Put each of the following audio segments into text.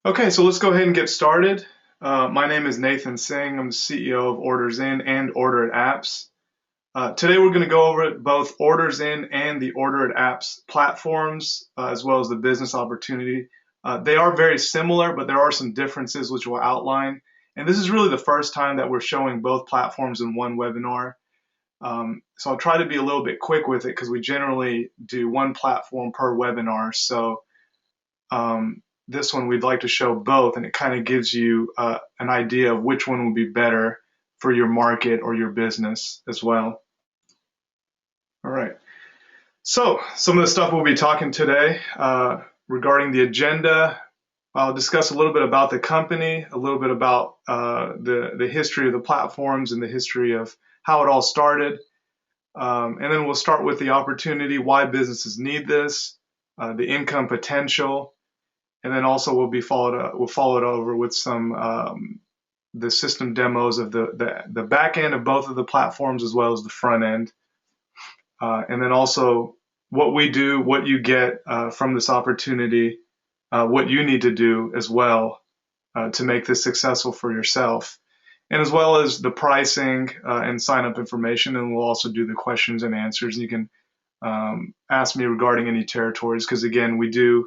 Okay, so let's go ahead and get started. My name is Nathan Singh. I'm the CEO of OrdersIn and OrderIt Apps. Today we're going to go over both OrdersIn and the OrderIt Apps platforms, as well as the business opportunity. They are very similar, but there are some differences which we'll outline. And this is really the first time that we're showing both platforms in one webinar. So I'll try to be a little bit quick with it because we generally do one platform per webinar. So this one we'd like to show both, and it kind of gives you an idea of which one would be better for your market or your business as well. All right. So some of the stuff we'll be talking today regarding the agenda. I'll discuss a little bit about the company, a little bit about the history of the platforms and the history of how it all started. And then we'll start with the opportunity, why businesses need this, the income potential, and then also we'll follow it over with some the system demos of the back end of both of the platforms as well as the front end, and then also what we do, what you get from this opportunity, what you need to do as well to make this successful for yourself, and as well as the pricing and sign up information. And we'll also do the questions and answers. And you can ask me regarding any territories because again, we do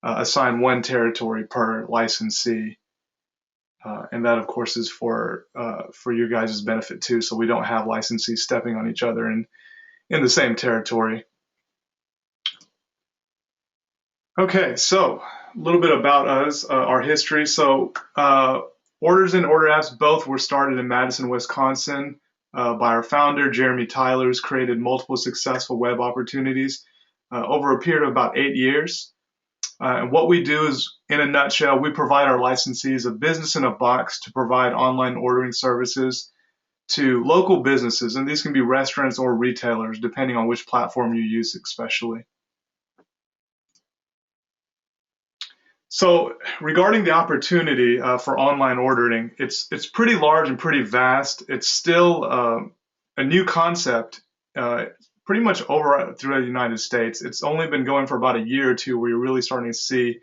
assign one territory per licensee, and that of course is for your guys' benefit too. So we don't have licensees stepping on each other in the same territory. Okay, so a little bit about us, our history. So Orders and Order Apps both were started in Madison, Wisconsin, by our founder Jeremy Tyler, who's created multiple successful web opportunities over a period of about 8 years. And what we do is, in a nutshell, we provide our licensees a business in a box to provide online ordering services to local businesses. And these can be restaurants or retailers, depending on which platform you use, especially. So regarding the opportunity for online ordering, it's pretty large and pretty vast. It's still a new concept, pretty much over throughout the United States. It's only been going for about a year or two where you're really starting to see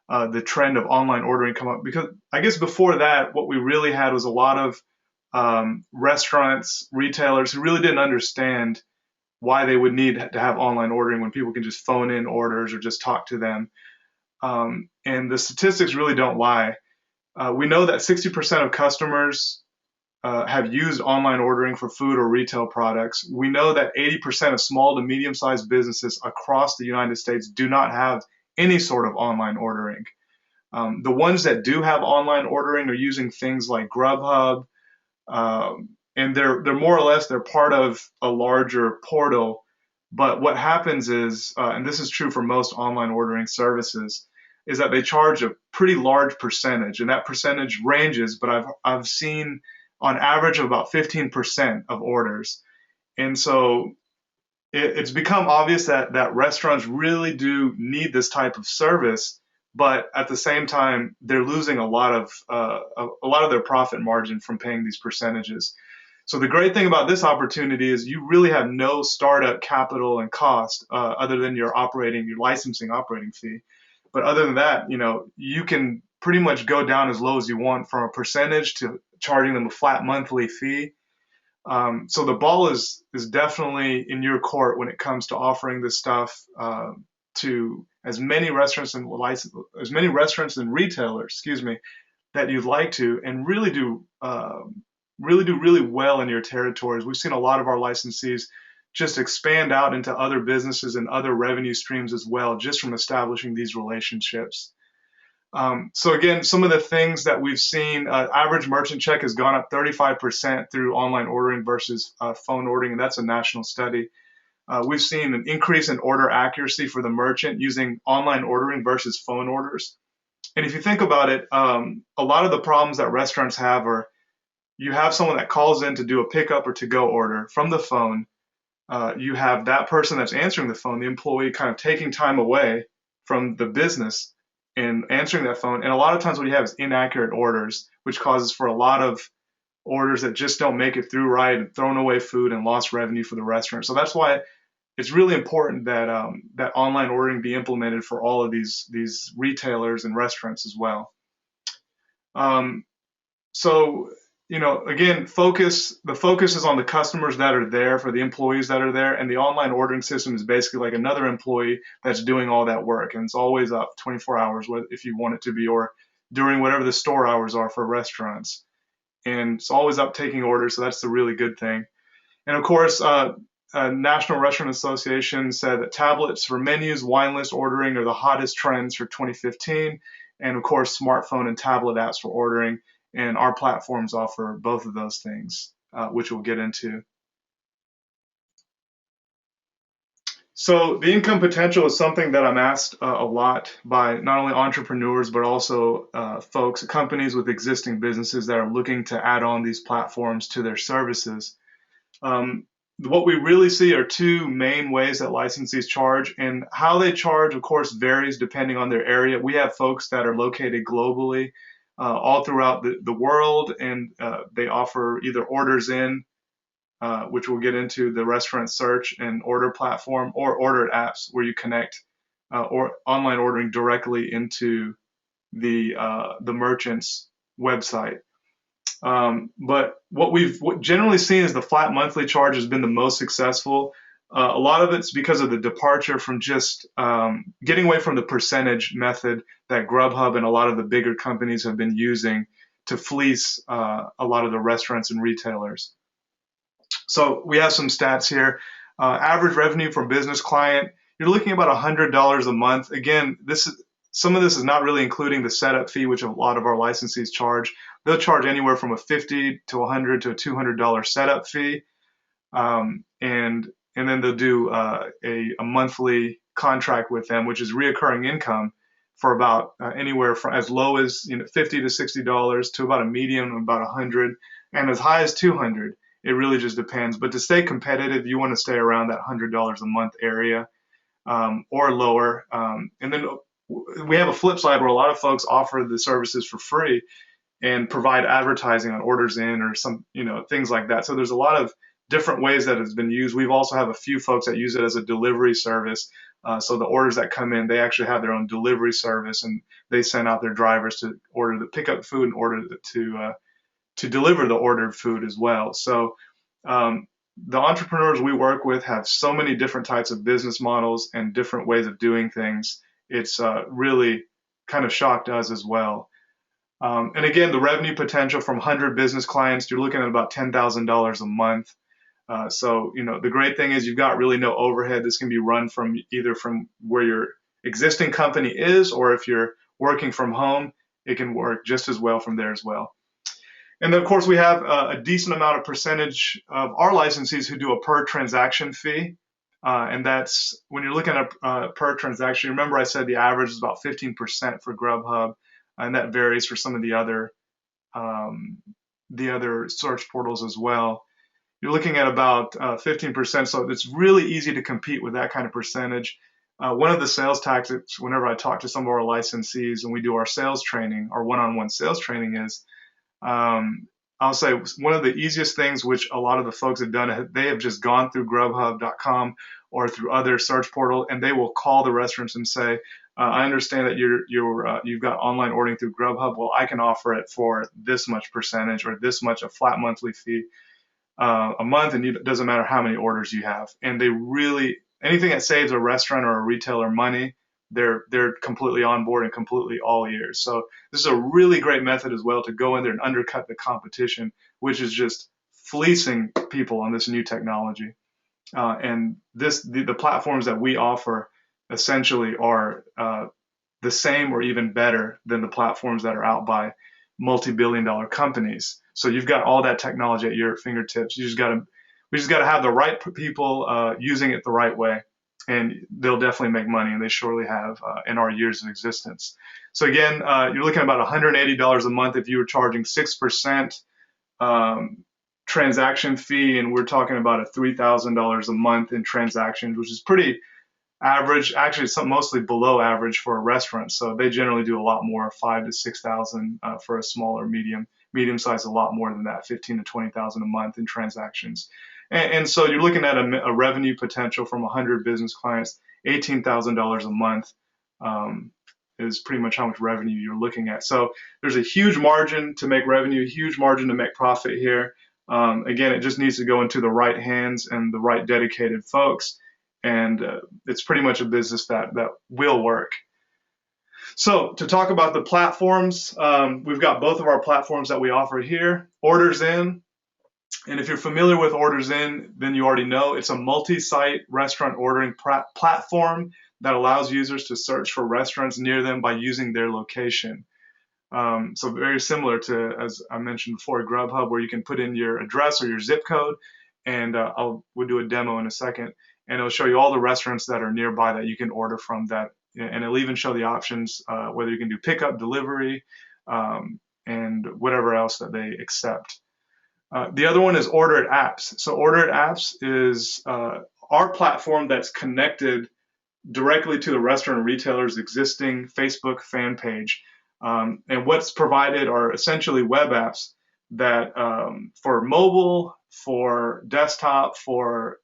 the trend of online ordering come up. Because I guess before that, what we really had was a lot of restaurants, retailers who really didn't understand why they would need to have online ordering when people can just phone in orders or just talk to them. And the statistics really don't lie. We know that 60% of customers have used online ordering for food or retail products. We know that 80% of small to medium-sized businesses across the United States do not have any sort of online ordering. The ones that do have online ordering are using things like Grubhub, and they're more or less they're part of a larger portal. But what happens is, and this is true for most online ordering services, is that they charge a pretty large percentage, and that percentage ranges. But I've seen on average of about 15% of orders, and so it's become obvious that restaurants really do need this type of service. But at the same time, they're losing a lot of their profit margin from paying these percentages. So the great thing about this opportunity is you really have no startup capital and cost other than your licensing operating fee. But other than that, you can pretty much go down as low as you want from a percentage to charging them a flat monthly fee. So the ball is definitely in your court when it comes to offering this stuff to as many restaurants and retailers, that you'd like to, and really do really well in your territories. We've seen a lot of our licensees just expand out into other businesses and other revenue streams as well, just from establishing these relationships. So again, some of the things that we've seen, average merchant check has gone up 35% through online ordering versus phone ordering, and that's a national study. We've seen an increase in order accuracy for the merchant using online ordering versus phone orders. And if you think about it, a lot of the problems that restaurants have are you have someone that calls in to do a pickup or to go order from the phone. You have that person that's answering the phone, the employee, kind of taking time away from the business and answering that phone. And a lot of times what you have is inaccurate orders, which causes for a lot of orders that just don't make it through right, and thrown away food and lost revenue for the restaurant. So that's why it's really important that that online ordering be implemented for all of these retailers and restaurants as well. Um, so, again, the focus is on the customers that are there, for the employees that are there, and the online ordering system is basically like another employee that's doing all that work, and it's always up 24 hours if you want it to be, or during whatever the store hours are for restaurants, and it's always up taking orders. So that's the really good thing. And of course, National Restaurant Association said that tablets for menus, wine list ordering are the hottest trends for 2015. And of course, smartphone and tablet apps for ordering. And our platforms offer both of those things, which we'll get into. So the income potential is something that I'm asked a lot by not only entrepreneurs, but also folks, companies with existing businesses that are looking to add on these platforms to their services. Um, what we really see are two main ways that licensees charge, and how they charge, of course, varies depending on their area. We have folks that are located globally, all throughout the world, and they offer either OrdersIn, which we'll get into, the restaurant search and order platform, or order apps where you connect or online ordering directly into the merchant's website. But what we've generally seen is the flat monthly charge has been the most successful. A lot of it's because of the departure from just getting away from the percentage method that Grubhub and a lot of the bigger companies have been using to fleece a lot of the restaurants and retailers. So we have some stats here. Average revenue from business client, you're looking at about $100 a month. Again, some of this is not really including the setup fee, which a lot of our licensees charge. They'll charge anywhere from a $50 to $100 to a $200 setup fee, and then they'll do a monthly contract with them, which is reoccurring income for about anywhere from as low as $50 to $60 to about a medium of about $100 and as high as $200. It really just depends. But to stay competitive, you want to stay around that $100 a month area, or lower. And then we have a flip side where a lot of folks offer the services for free and provide advertising on OrdersIn or some, things like that. So there's a lot of different ways that it's been used. We've also have a few folks that use it as a delivery service. So the orders that come in, they actually have their own delivery service, and they send out their drivers to pick up food and order to deliver the ordered food as well. So the entrepreneurs we work with have so many different types of business models and different ways of doing things. It's really kind of shocked us as well. And again, the revenue potential from 100 business clients, you're looking at about $10,000 a month. So, the great thing is you've got really no overhead. This can be run from either from where your existing company is, or if you're working from home, it can work just as well from there as well. And then, of course, we have a decent amount of percentage of our licensees who do a per transaction fee. And that's when you're looking at per transaction. Remember, I said the average is about 15% for Grubhub, and that varies for some of the other search portals as well. You're looking at about 15%, so it's really easy to compete with that kind of percentage. One of the sales tactics, whenever I talk to some of our licensees and we do our sales training, our one-on-one sales training, is I'll say one of the easiest things which a lot of the folks have done, they have just gone through grubhub.com or through other search portal, and they will call the restaurants and say, I understand that you've got online ordering through Grubhub. Well, I can offer it for this much percentage or this much, a flat monthly fee a month, and it doesn't matter how many orders you have. And they really, anything that saves a restaurant or a retailer money, they're completely on board and completely all ears. So this is a really great method as well to go in there and undercut the competition, which is just fleecing people on this new technology. And the platforms that we offer essentially are the same or even better than the platforms that are out by multi-billion-dollar companies. So you've got all that technology at your fingertips. We just got to have the right people using it the right way, and they'll definitely make money, and they surely have in our years of existence. So again, you're looking at about $180 a month if you were charging 6% transaction fee, and we're talking about a $3,000 a month in transactions, which is pretty average. Actually, it's mostly below average for a restaurant. So they generally do a lot more, 5 to 6,000 for a smaller medium size, a lot more than that, 15 to 20,000 a month in transactions. And so you're looking at a revenue potential from 100 business clients, $18,000 a month. is pretty much how much revenue you're looking at. So there's a huge margin to make revenue, huge margin to make profit here. Again, it just needs to go into the right hands and the right dedicated folks, and it's pretty much a business that will work. So to talk about the platforms, we've got both of our platforms that we offer here. OrdersIn, and if you're familiar with OrdersIn, then you already know it's a multi-site restaurant ordering platform that allows users to search for restaurants near them by using their location. So very similar to, as I mentioned before, Grubhub, where you can put in your address or your zip code, and we'll do a demo in a second, and it'll show you all the restaurants that are nearby that you can order from. That, and it'll even show the options whether you can do pickup, delivery, and whatever else that they accept. The other one is Order It Apps. So Order It Apps is our platform that's connected directly to the restaurant or retailer's existing Facebook fan page. And what's provided are essentially web apps that for mobile, for desktop, for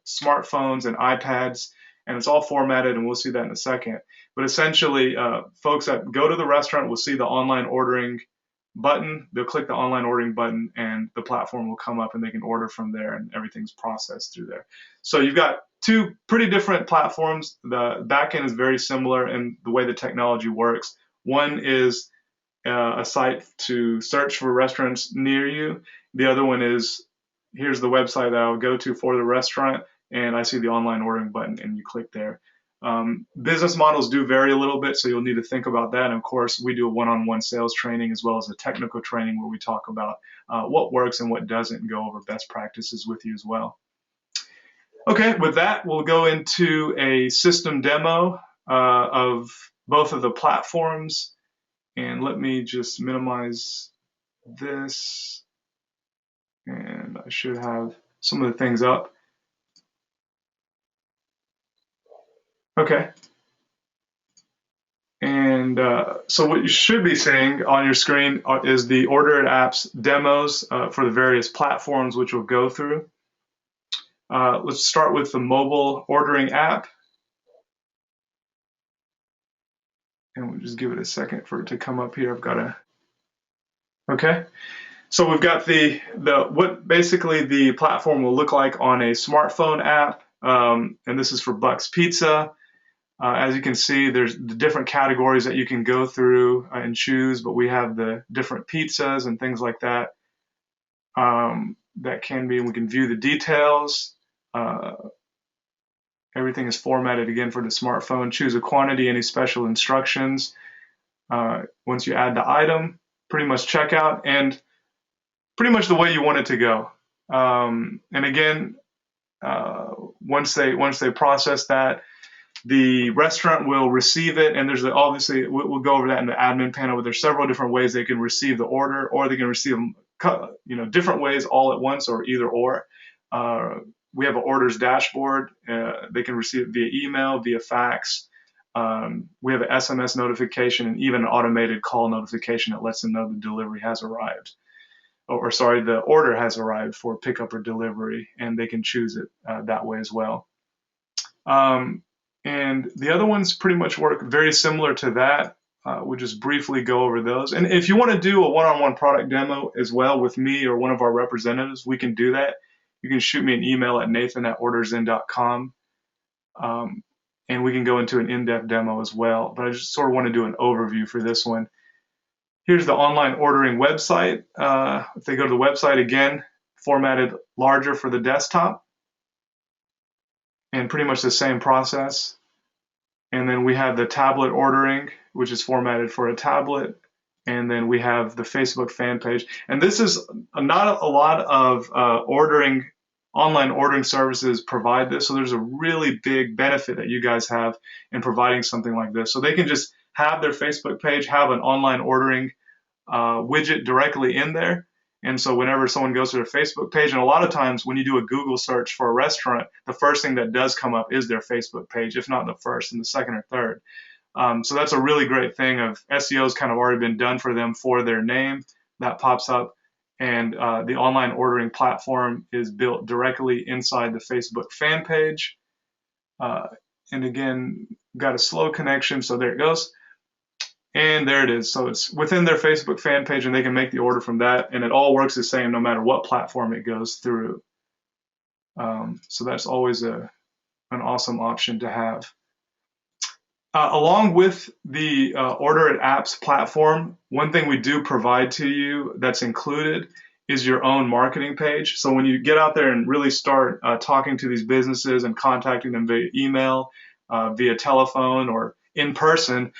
smartphones and iPads, and it's all formatted, and we'll see that in a second. But essentially, folks that go to the restaurant will see the online ordering button. They'll click the online ordering button, and the platform will come up, and they can order from there, and everything's processed through there. So you've got two pretty different platforms. The backend is very similar in the way the technology works. One is a site to search for restaurants near you. The other one is, here's the website that I'll go to for the restaurant, and I see the online ordering button, and you click there. Business models do vary a little bit, so you'll need to think about that. And of course, we do a one-on-one sales training as well as a technical training where we talk about what works and what doesn't, and go over best practices with you as well. Okay, with that, we'll go into a system demo of both of the platforms. And let me just minimize this, and I should have some of the things up. Okay. And so what you should be seeing on your screen is the Order It Apps demos for the various platforms which we'll go through. Let's start with the mobile ordering app. And we'll just give it a second for it to come up here. I've got to, okay. So we've got what basically the platform will look like on a smartphone app. And this is for Buck's Pizza. As you can see, there's the different categories that you can go through and choose, but we have the different pizzas and things like that. That can be, and we can view the details. Everything is formatted again for the smartphone. Choose a quantity, any special instructions. Once you add the item, pretty much checkout, and pretty much the way you want it to go. And again, once they process that, the restaurant will receive it, and there's obviously we'll go over that in the admin panel. But there's several different ways they can receive the order, or they can receive them, different ways all at once, or either or. We have an orders dashboard. They can receive it via email, via fax. We have an SMS notification, and even an automated call notification that lets them know the delivery has arrived, or sorry, the order has arrived for pickup or delivery, and they can choose it that way as well. And the other ones pretty much work very similar to that. We'll just briefly go over those. And if you want to do a one-on-one product demo as well with me or one of our representatives, we can do that. You can shoot me an email at nathan@ordersin.com, and we can go into an in-depth demo as well. But I just sort of want to do an overview for this one. Here's the online ordering website. If they go to the website, again, formatted larger for the desktop, and pretty much the same process. And then we have the tablet ordering, which is formatted for a tablet. And then we have the Facebook fan page. And this is not a lot of online ordering services provide this. So there's a really big benefit that you guys have in providing something like this. So they can just have their Facebook page, have an online ordering widget directly in there. And so whenever someone goes to their Facebook page, and a lot of times when you do a Google search for a restaurant, the first thing that does come up is their Facebook page, if not the first, and the second or third. So that's a really great thing of SEO's kind of already been done for them for their name. That pops up. And the online ordering platform is built directly inside the Facebook fan page. And again, got a slow connection, so there it goes. And there it is. So it's within their Facebook fan page, and they can make the order from that. And it all works the same no matter what platform it goes through. So that's always an awesome option to have. Along with the Order It apps platform, one thing we do provide to you that's included is your own marketing page. So when you get out there and really start talking to these businesses and contacting them via email, via telephone, or in person,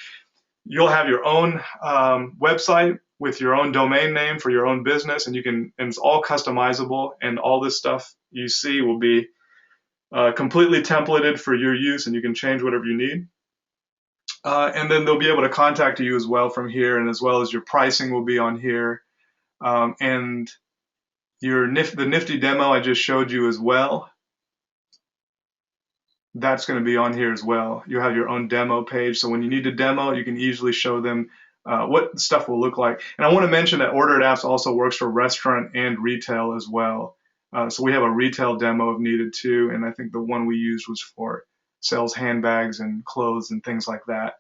you'll have your own website with your own domain name for your own business, and it's all customizable, and all this stuff you see will be completely templated for your use, and you can change whatever you need. And then they'll be able to contact you as well from here, and as well as your pricing will be on here. And the nifty demo I just showed you as well, that's going to be on here as well. You have your own demo page, so when you need a demo, you can easily show them what stuff will look like. And I want to mention that Order It Apps also works for restaurant and retail as well. So we have a retail demo if needed too, and I think the one we used was for sells handbags and clothes and things like that.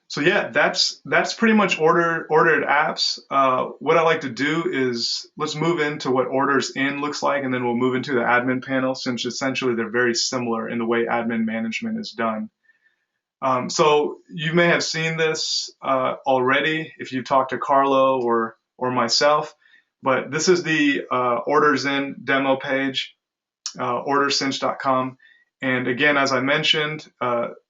So yeah, that's pretty much Order It apps. What I like to do is let's move into what OrdersIn looks like, and then we'll move into the admin panel, since essentially they're very similar in the way admin management is done. So you may have seen this already if you talked to Carlo or myself, but this is the OrdersIn demo page, ordercinch.com. And again, as I mentioned,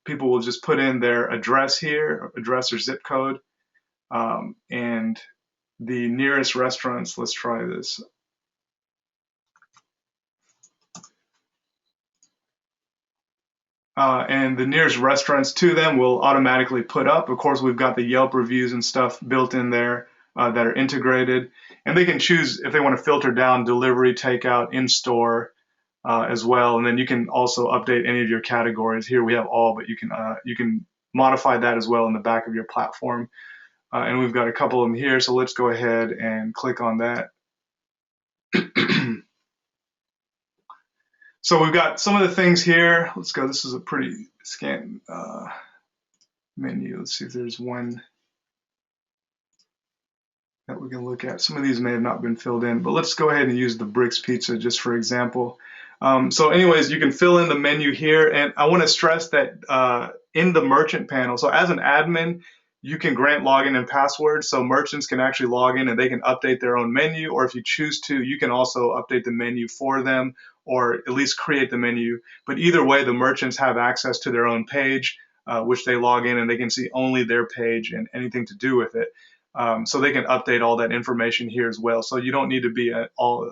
people will just put in their address here, address or zip code, and the nearest restaurants. Let's try this. And the nearest restaurants to them will automatically put up. Of course, we've got the Yelp reviews and stuff built in there that are integrated. And they can choose if they want to filter down delivery, takeout, in-store as well. And then you can also update any of your categories. Here we have all, but you can modify that as well in the back of your platform. And we've got a couple of them here. So let's go ahead and click on that. So we've got some of the things here. Let's go. This is a pretty scant menu. Let's see if there's one that we can look at. Some of these may have not been filled in, but let's go ahead and use the Bricks Pizza just for example. So anyways, you can fill in the menu here, and I want to stress that in the merchant panel, so as an admin, you can grant login and passwords, so merchants can actually log in and they can update their own menu, or if you choose to, you can also update the menu for them, or at least create the menu. But either way, the merchants have access to their own page, which they log in and they can see only their page and anything to do with it. So they can update all that information here as well. So you don't need to be all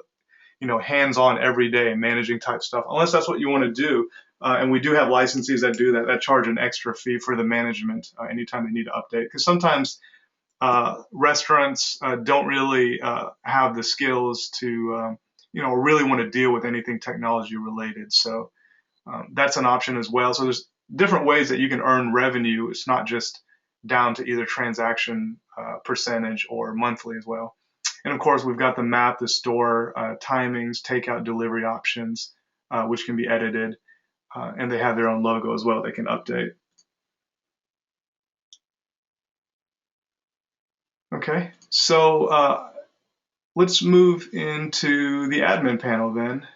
hands-on every day managing type stuff, unless that's what you want to do. And we do have licensees that do that charge an extra fee for the management anytime they need to update. Because sometimes restaurants don't really have the skills to, really want to deal with anything technology related. So that's an option as well. So there's different ways that you can earn revenue. It's not just down to either transaction percentage or monthly as well. And of course, we've got the map, the store, timings, takeout, delivery options, which can be edited. And they have their own logo as well they can update. Okay, so let's move into the admin panel then.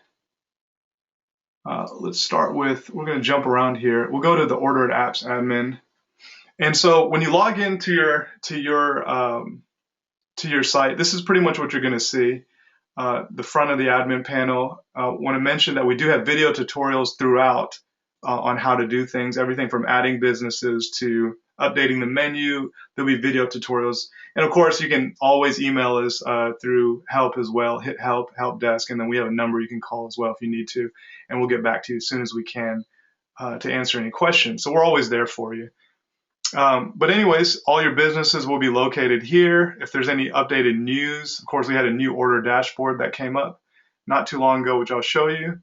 Let's start with, we're going to jump around here. We'll go to the Order It Apps admin. And so when you log into your site, this is pretty much what you're going to see. The front of the admin panel. I want to mention that we do have video tutorials throughout on how to do things, everything from adding businesses to updating the menu. There'll be video tutorials. And of course, you can always email us through help as well. Hit help desk, and then we have a number you can call as well if you need to. And we'll get back to you as soon as we can to answer any questions. So we're always there for you. But anyways, all your businesses will be located here. If there's any updated news, of course, we had a new order dashboard that came up not too long ago, which I'll show you.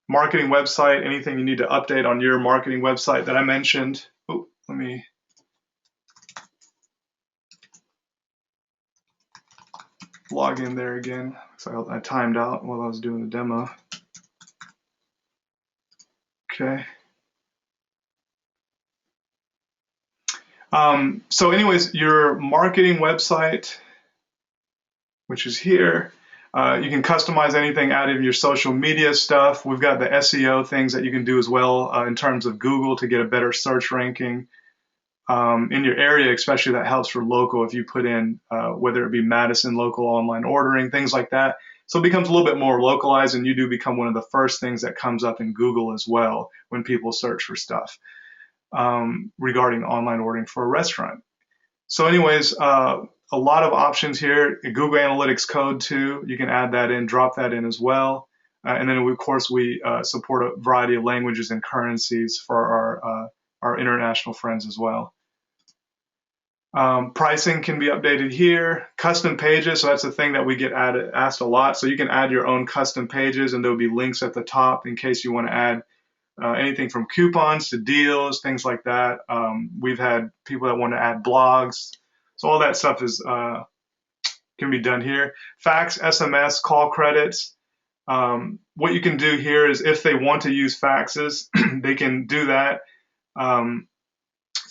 Marketing website, anything you need to update on your marketing website that I mentioned. Oh, let me log in there again. So I timed out while I was doing the demo. Okay. So anyways, your marketing website, which is here, you can customize anything out of your social media stuff. We've got the SEO things that you can do as well in terms of Google to get a better search ranking. In your area, especially that helps for local if you put in whether it be Madison local online ordering, things like that. So it becomes a little bit more localized and you do become one of the first things that comes up in Google as well when people search for stuff regarding online ordering for a restaurant. So anyways, a lot of options here. Google Analytics code too. You can add that in, drop that in as well. And then of course we support a variety of languages and currencies for our international friends as well. Pricing can be updated here. Custom pages, so that's the thing that we get asked a lot. So you can add your own custom pages and there'll be links at the top in case you want to add anything from coupons to deals, things like that. We've had people that want to add blogs. So all that stuff is can be done here. Fax, SMS, call credits. What you can do here is if they want to use faxes, they can do that.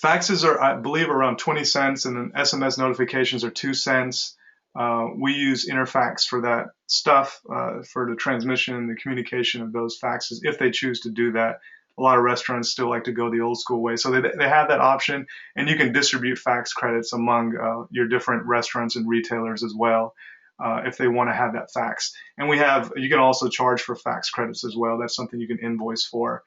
Faxes are, I believe, around 20 cents, and then SMS notifications are 2 cents. We use Interfax for that stuff, for the transmission and the communication of those faxes, if they choose to do that. A lot of restaurants still like to go the old school way. So they have that option, and you can distribute fax credits among your different restaurants and retailers as well, if they want to have that fax. And you can also charge for fax credits as well. That's something you can invoice for.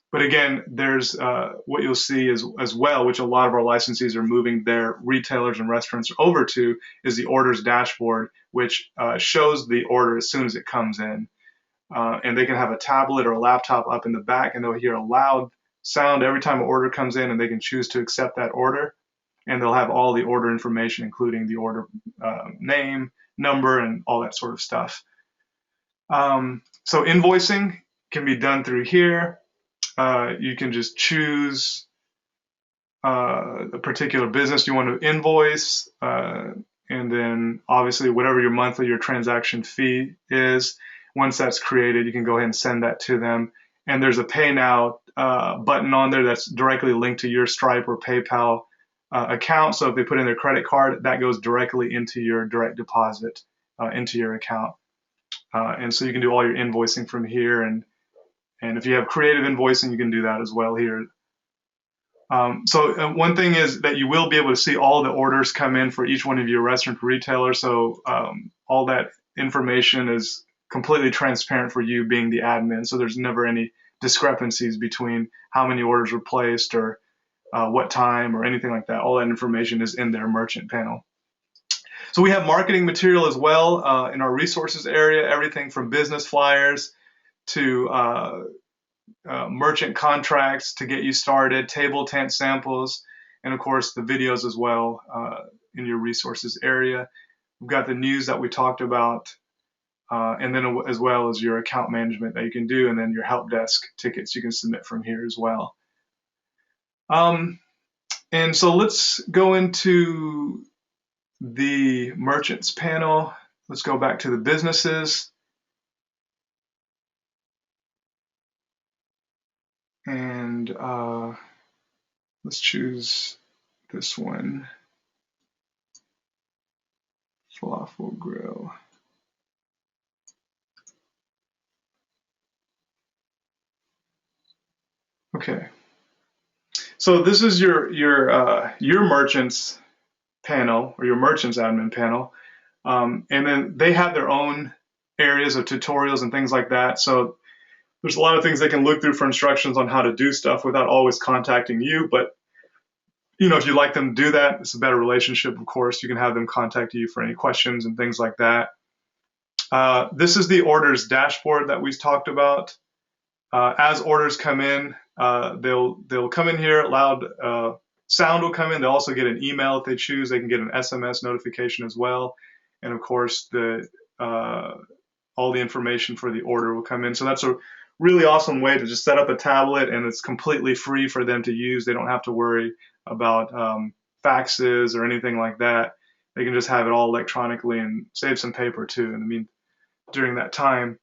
But again, there's what you'll see is, as well, which a lot of our licensees are moving their retailers and restaurants over to, is the orders dashboard, which shows the order as soon as it comes in. And they can have a tablet or a laptop up in the back, and they'll hear a loud sound every time an order comes in, and they can choose to accept that order. And they'll have all the order information, including the order name, number, and all that sort of stuff. So invoicing can be done through here. You can just choose a particular business you want to invoice, and then obviously whatever your monthly, your transaction fee is. Once that's created, you can go ahead and send that to them. And there's a Pay Now button on there that's directly linked to your Stripe or PayPal account. So if they put in their credit card, that goes directly into your direct deposit into your account. And so you can do all your invoicing from here, and if you have creative invoicing, you can do that as well here. So one thing is that you will be able to see all the orders come in for each one of your restaurant retailers. So all that information is completely transparent for you being the admin. So there's never any discrepancies between how many orders were placed or what time or anything like that. All that information is in their merchant panel. So we have marketing material as well in our resources area, everything from business flyers to merchant contracts to get you started, table tent samples, and of course the videos as well in your resources area. We've got the news that we talked about, and then as well as your account management that you can do, and then your help desk tickets you can submit from here as well. And so let's go into the merchants panel. Let's go back to the businesses. And let's choose this one, Falafel Grill. Okay. So this is your merchants panel, or your merchants admin panel. And then they have their own areas of tutorials and things like that. So there's a lot of things they can look through for instructions on how to do stuff without always contacting you. But if you'd like them to do that, it's a better relationship, of course. You can have them contact you for any questions and things like that. This is the orders dashboard that we talked about. As orders come in, they'll come in here. Loud sound will come in. They'll also get an email if they choose. They can get an SMS notification as well, and of course all the information for the order will come in. So that's a really awesome way to just set up a tablet, and it's completely free for them to use. They don't have to worry about faxes or anything like that. They can just have it all electronically and save some paper too. And I mean, during that time.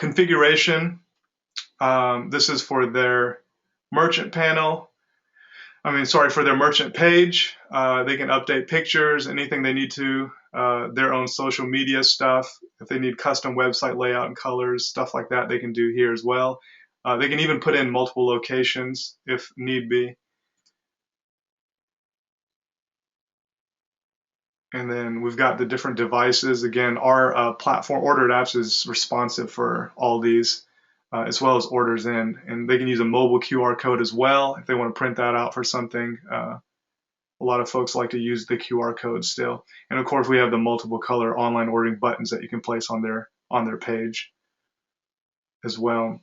Configuration. This is for their merchant panel. For their merchant page. They can update pictures, anything they need to, their own social media stuff. If they need custom website layout and colors, stuff like that, they can do here as well. They can even put in multiple locations if need be. And then we've got the different devices. Again, our platform, Ordered Apps, is responsive for all these, as well as OrdersIn. And they can use a mobile QR code as well if they want to print that out for something. A lot of folks like to use the QR code still. And of course, we have the multiple color online ordering buttons that you can place on their page as well.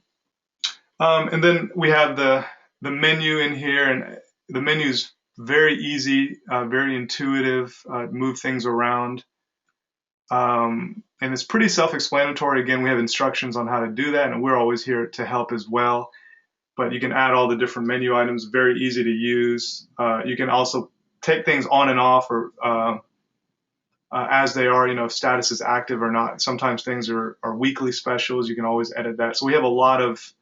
And then we have the menu in here, and the menu is very easy, very intuitive, move things around. And it's pretty self-explanatory. Again, we have instructions on how to do that, and we're always here to help as well. But you can add all the different menu items, very easy to use. You can also take things on and off, or as they are, if status is active or not. Sometimes things are weekly specials. You can always edit that. So we have a lot of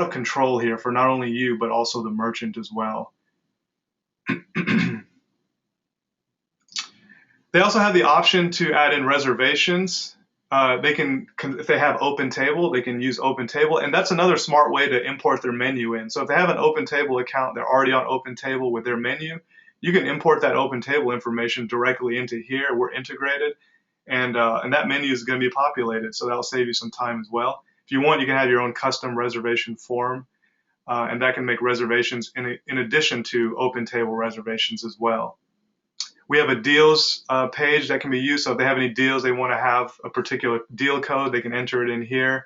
control here for not only you, but also the merchant as well. They also have the option to add in reservations. They can, if they have Open Table, they can use Open Table, and that's another smart way to import their menu in. So if they have an Open Table account, they're already on Open Table with their menu, you can import that Open Table information directly into here. We're integrated, and that menu is going to be populated, so that'll save you some time as well. If you want, you can have your own custom reservation form, and that can make reservations in addition to Open Table reservations as well. We have a deals page that can be used. So if they have any deals, they want to have a particular deal code, they can enter it in here.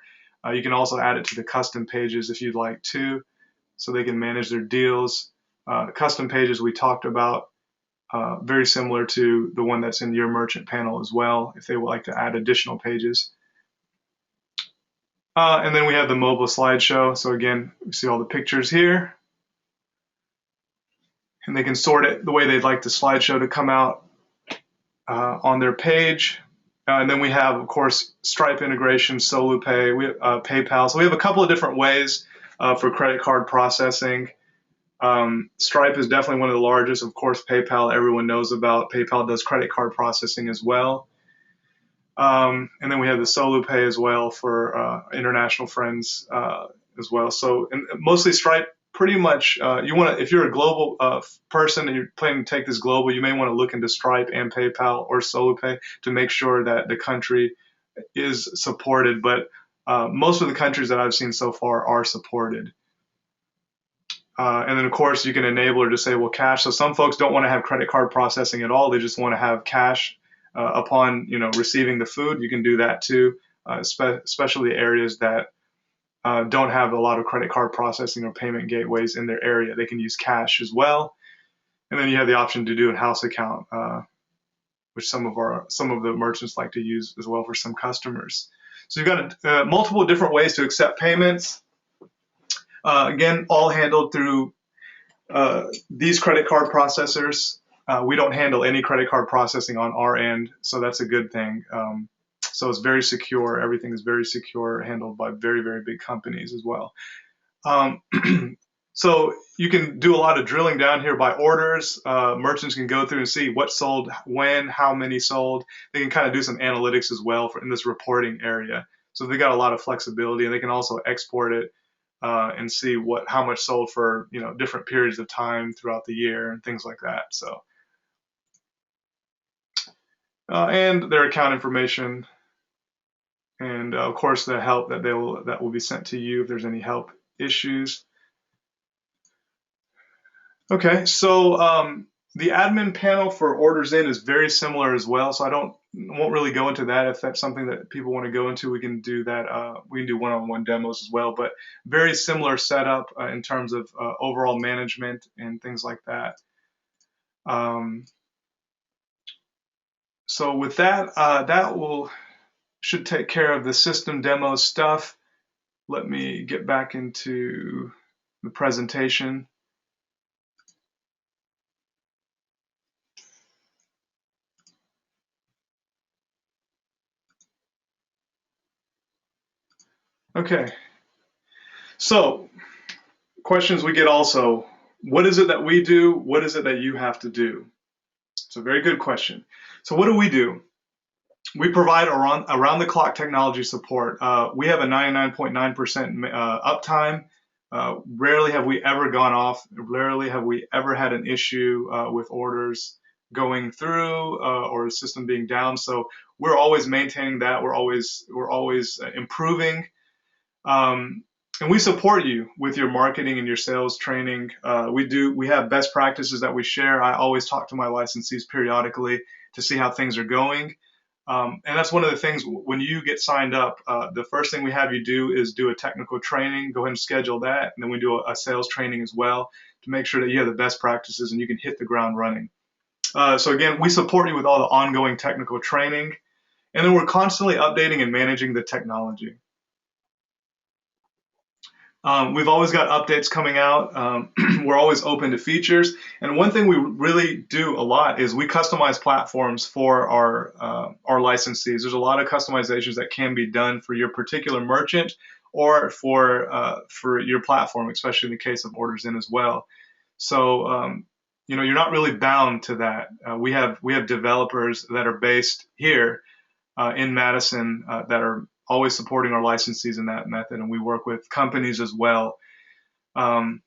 You can also add it to the custom pages if you'd like to, so they can manage their deals. Custom pages we talked about, very similar to the one that's in your merchant panel as well, if they would like to add additional pages. And then we have the mobile slideshow. So again, we see all the pictures here. And they can sort it the way they'd like the slideshow to come out on their page. And then we have, of course, Stripe integration, SoloPay, we have, PayPal. So we have a couple of different ways for credit card processing. Stripe is definitely one of the largest. Of course, PayPal, everyone knows about. PayPal does credit card processing as well. And then we have the SoloPay as well for international friends as well. So mostly Stripe. Pretty much, if you're a global person and you're planning to take this global, you may want to look into Stripe and PayPal or SoloPay to make sure that the country is supported. But most of the countries that I've seen so far are supported. And then, of course, you can enable or disable cash. So some folks don't want to have credit card processing at all. They just want to have cash upon receiving the food. You can do that too, especially areas that don't have a lot of credit card processing or payment gateways in their area. They can use cash as well. And then you have the option to do a house account, which some of the merchants like to use as well for some customers. So you've got multiple different ways to accept payments. Again, all handled through these credit card processors. We don't handle any credit card processing on our end, so that's a good thing. So it's very secure. Everything is very secure, handled by very, very big companies as well. So you can do a lot of drilling down here by orders. Merchants can go through and see what sold, when, how many sold. They can kind of do some analytics as well in this reporting area. So they got a lot of flexibility, and they can also export it and see how much sold for different periods of time throughout the year and things like that. So and their account information. And of course, the help that will be sent to you if there's any help issues. Okay, so the admin panel for OrdersIn is very similar as well. So won't really go into that. If that's something that people want to go into, we can do that. We can do one-on-one demos as well. But very similar setup in terms of overall management and things like that. So with that, should take care of the system demo stuff. Let me get back into the presentation. Okay. So questions we get also, what is it that we do? What is it that you have to do? It's a very good question. So what do? We provide around the clock technology support. We have a 99.9% uptime. Rarely have we ever gone off. Rarely have we ever had an issue with orders going through or a system being down. So we're always maintaining that. We're always improving. Um, and we support you with your marketing and your sales training. We have best practices that we share. I always talk to my licensees periodically to see how things are going. And that's one of the things when you get signed up, the first thing we have you do is do a technical training. Go ahead and schedule that. And then we do a sales training as well to make sure that you have the best practices and you can hit the ground running. So again, we support you with all the ongoing technical training. And then we're constantly updating and managing the technology. We've always got updates coming out. We're always open to features. And one thing we really do a lot is we customize platforms for our licensees. There's a lot of customizations that can be done for your particular merchant or for your platform, especially in the case of OrdersIn as well. So you're not really bound to that. We have developers that are based here in Madison that are always supporting our licensees in that method, and we work with companies as well. Um,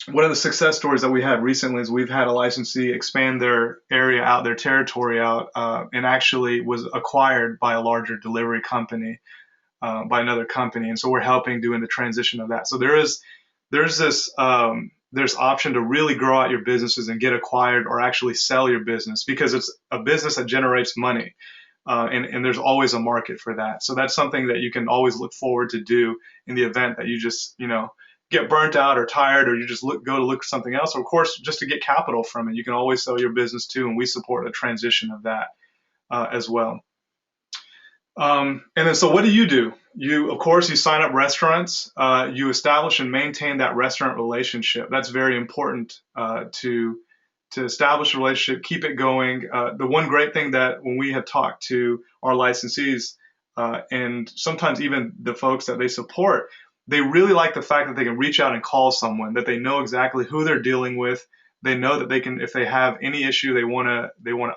One of the success stories that we had recently is we've had a licensee expand their area out, their territory out, and actually was acquired by a larger delivery company, by another company, and so we're helping doing the transition of that. So there's option to really grow out your businesses and get acquired or actually sell your business because it's a business that generates money. And there's always a market for that. So that's something that you can always look forward to do in the event that you just, get burnt out or tired, or you just go to look for something else. Or of course, just to get capital from it, you can always sell your business too, and we support a transition of that as well. And then, so what do? Of course, you sign up restaurants. You establish and maintain that restaurant relationship. That's very important to establish a relationship, keep it going. The one great thing that when we have talked to our licensees and sometimes even the folks that they support, they really like the fact that they can reach out and call someone, that they know exactly who they're dealing with. They know that they can, if they have any issue, they want to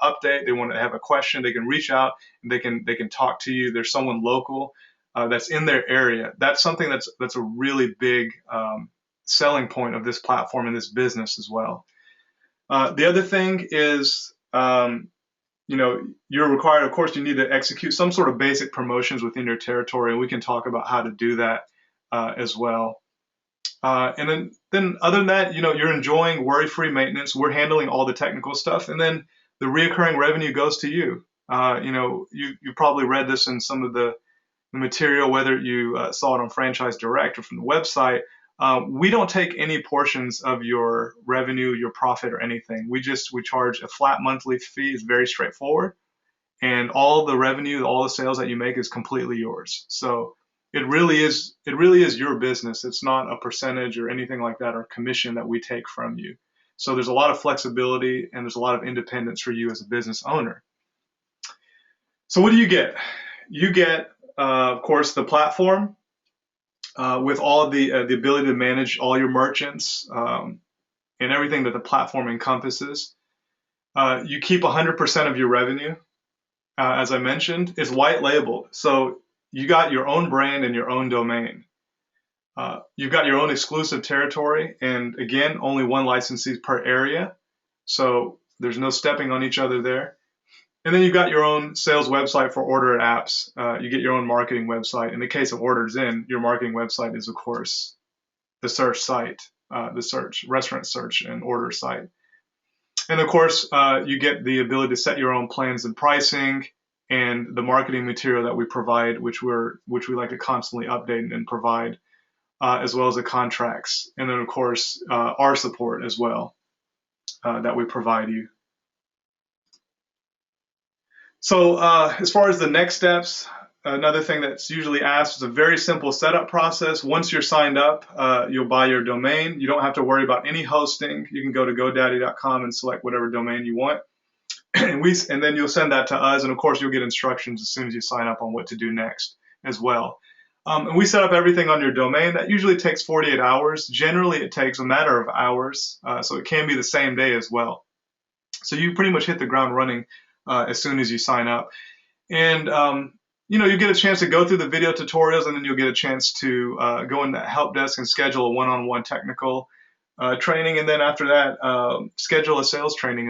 update, they want to have a question, they can reach out and they can talk to you. There's someone local that's in their area. That's something that's a really big selling point of this platform and this business as well. The other thing is, you're required, of course, you need to execute some sort of basic promotions within your territory, and we can talk about how to do that as well. And then other than that, you're enjoying worry-free maintenance. We're handling all the technical stuff, and then the reoccurring revenue goes to you. You probably read this in some of the material, whether you saw it on Franchise Direct or from the website. We don't take any portions of your revenue, your profit, or anything. We charge a flat monthly fee. It's very straightforward, and all the revenue, all the sales that you make is completely yours. So it really is your business. It's not a percentage or anything like that or commission that we take from you. So there's a lot of flexibility and there's a lot of independence for you as a business owner. So what do you get? You get, of course, the platform with all of the ability to manage all your merchants and everything that the platform encompasses. You keep 100% of your revenue. As I mentioned, is white labeled. So you got your own brand and your own domain. You've got your own exclusive territory, and again, only one licensee per area. So there's no stepping on each other there. And then you've got your own sales website for order apps. You get your own marketing website. In the case of OrdersIn, your marketing website is, of course, the search site, restaurant search and order site. And of course, you get the ability to set your own plans and pricing and the marketing material that we provide, which we like to constantly update and provide, as well as the contracts. And then, of course, our support as well that we provide you. So as far as the next steps, another thing that's usually asked is a very simple setup process. Once you're signed up, you'll buy your domain. You don't have to worry about any hosting. You can go to GoDaddy.com and select whatever domain you want. And then you'll send that to us. And of course, you'll get instructions as soon as you sign up on what to do next as well. And we set up everything on your domain. That usually takes 48 hours. Generally, it takes a matter of hours, so it can be the same day as well. So you pretty much hit the ground running as soon as you sign up. And you get a chance to go through the video tutorials, and then you'll get a chance to go in the help desk and schedule a one-on-one technical training. And then after that, schedule a sales training